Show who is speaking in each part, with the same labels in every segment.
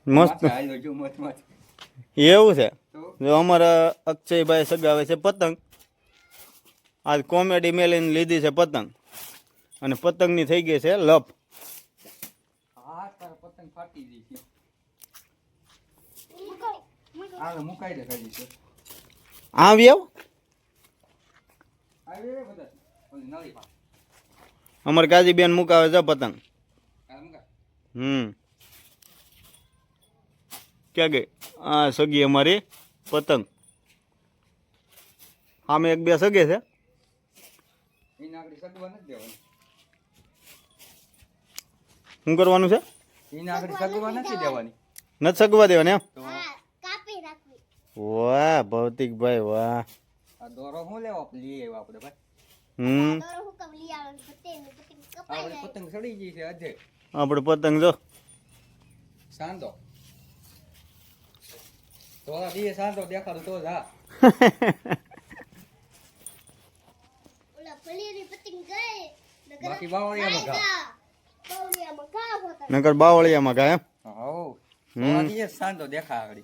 Speaker 1: મસ્ત
Speaker 2: હાલો જો મત મત
Speaker 1: એવું છે.
Speaker 2: તો
Speaker 1: જો અમારા અક્ષયભાઈ સગાવે છે પતંગ. આજ કોમેડી મેલીને લીધી છે પતંગ અને પતંગની થઈ ગઈ છે લપ.
Speaker 2: હા તાર પતંગ ફાટી ગઈ છે. હાલો મુકાઈ દે ખાલી છે.
Speaker 1: આવી આવ
Speaker 2: આવી રે બધા ઓલી નળી પા
Speaker 1: અમારે કાજીબેન મુકાવે છે પતંગ.
Speaker 2: હાલ મુકા
Speaker 1: ક્યાં ગઈ? આ સગી અમારી પતંગ. આમે એક બે સગે છે.
Speaker 2: એને આગળ સગવા નથી દેવાનું.
Speaker 1: શું કરવાનું છે?
Speaker 2: એને આગળ સગવા નથી દેવાની.
Speaker 1: નથી સગવા દેવાની એમ?
Speaker 2: તો
Speaker 1: વાહ ભૌતિકભાઈ વાહ.
Speaker 2: આ દોરો શું લેવા લઈ આવ્યા આપણે ભાઈ. આપણે પતંગ સડી ગઈ છે અધે.
Speaker 1: આપણે પતંગ જો
Speaker 2: સાંધો તો દીએ સાંધો દેખાડો તો જા. બાકી બાવળિયામાં ઘા.
Speaker 1: નકર બાવળિયામાં ગયા એમ?
Speaker 2: હો તો દીએ સાંધો દેખા આગળ.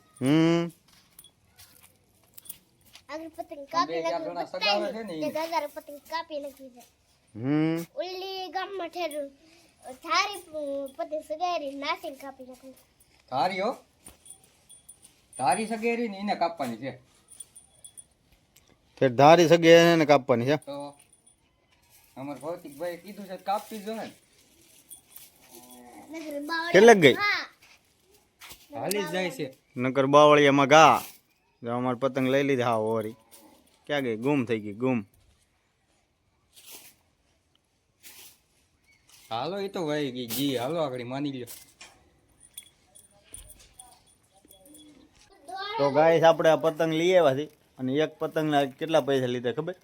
Speaker 3: આગળ પતંગ કાપી
Speaker 2: બે ચાર જણા સગાવે છે ને ઈ.
Speaker 3: દાદા પતંગ કાપી નાખી છે.
Speaker 1: હમ
Speaker 3: ઓલી ગામમાં ઠેરું થારી પતંગ સગારી નાસીને કાપી નાખી.
Speaker 2: તારી હો તારી સગેરી ને એને કાપવાની છે.
Speaker 1: તે ધારી સગે એને કાપવાની છે.
Speaker 2: તો અમાર ભૌતિકભાઈ કીધું છે કાપી જો ને.
Speaker 1: કેટલે ગઈ?
Speaker 2: હાલી જ જાય છે.
Speaker 1: નકર બાવળિયામાં ઘા. જો અમારે પતંગ લઈ લીધી. હા ઓરી ક્યાં ગઈ? ગુમ થઈ ગઈ ગુમ.
Speaker 2: હાલો એ તો વહી ગઈ જી. હાલો આગળ માની લ્યો.
Speaker 1: તો ગાઈસ આપણે આ પતંગ લઈ આવ્યા છે અને એક પતંગના કેટલા પૈસા લીધા ખબર?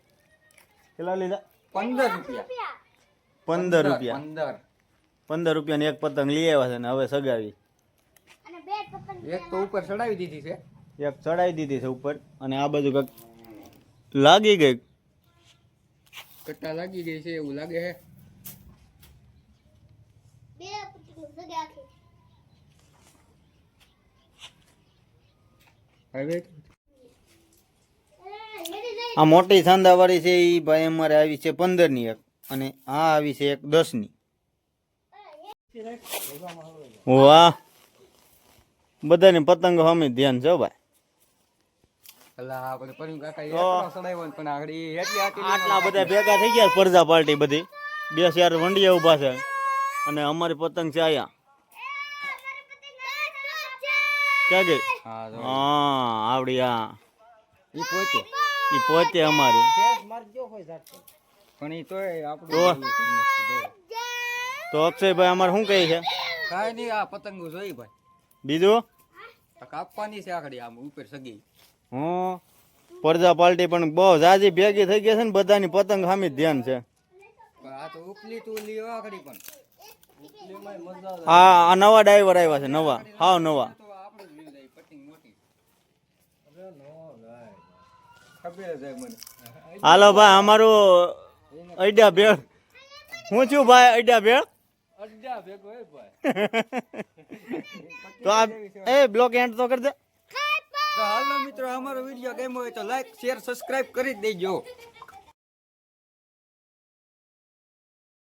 Speaker 1: કેટલા લીધા?
Speaker 2: 15 રૂપિયા.
Speaker 1: 15 રૂપિયા.
Speaker 2: 15
Speaker 1: 15 રૂપિયાની એક પતંગ લઈ આવ્યા છે ને હવે સગાવી.
Speaker 3: અને બે પતંગ
Speaker 2: એક તો ઉપર ચડાવી દીધી છે.
Speaker 1: એક ચડાવી દીધી છે ઉપર અને આ બાજુ કંઈક લાગી ગઈ.
Speaker 2: કટ્ટા લાગી ગઈ છે એવું લાગે છે.
Speaker 3: બે પતંગ સગાખી.
Speaker 2: હવે
Speaker 1: આ મોટી સાંધાવાળી છે એ ભાઈ અમારે આવી છે 15ની એક અને આ આવી છે એક 10ની. વાહ બધાની પતંગ સામે ધ્યાન છે હો ભાઈ.
Speaker 2: અલા આપણે પરિમ કાકા
Speaker 1: તો
Speaker 2: એટલો સડાવ્યો ને પણ આગળ ઈ એટલી આટી
Speaker 1: આટલા બધા ભેગા થઈ ગયા પરજા પાર્ટી બધી. બે ચાર વંડિયા ઉભા છે અને અમારી પતંગ છે આયા. ક્યાં ગઈ?
Speaker 2: હા જો
Speaker 1: હા આવડી. હા
Speaker 2: ઈ પોતે
Speaker 1: એ પોતે અમારી.
Speaker 2: પણ ઈ તોય
Speaker 1: તો
Speaker 2: આપણું
Speaker 1: તો અક્ષયભાઈ અમારે શું કહે છે
Speaker 2: કાઈ નહીં. આ પતંગો જોઈ ભાઈ
Speaker 1: બીજું?
Speaker 2: આ કાપવાની છે આગળ આમ ઉપર સગી.
Speaker 1: હું પરજા પાર્ટી પણ બહુ જાજી ભેગી થઈ ગઈ છે ને બધાની પતંગ સામે જ ધ્યાન છે.
Speaker 2: પણ આ તો ઉપલી તુલી આગળ પણ
Speaker 1: આ નવા ડ્રાઈવર આવ્યા છે નવા હાવ નવા.
Speaker 2: તો આપણે જ લઈ જાય પતંગ મોટી. ખબર જ હોય મને.
Speaker 1: હાલો ભાઈ અમારું અડ્યા ભેળ. હું છું ભાઈ અડ્યા ભેળ.
Speaker 2: અડ્ડા ભેગો હે ભાઈ.
Speaker 1: તો આ એ બ્લોક એન્ડ તો કરી દે.
Speaker 2: તો હાલો મિત્રો અમારો વિડીયો ગમ્યો હોય તો લાઈક શેર સબસ્ક્રાઇબ કરી જ દેજો.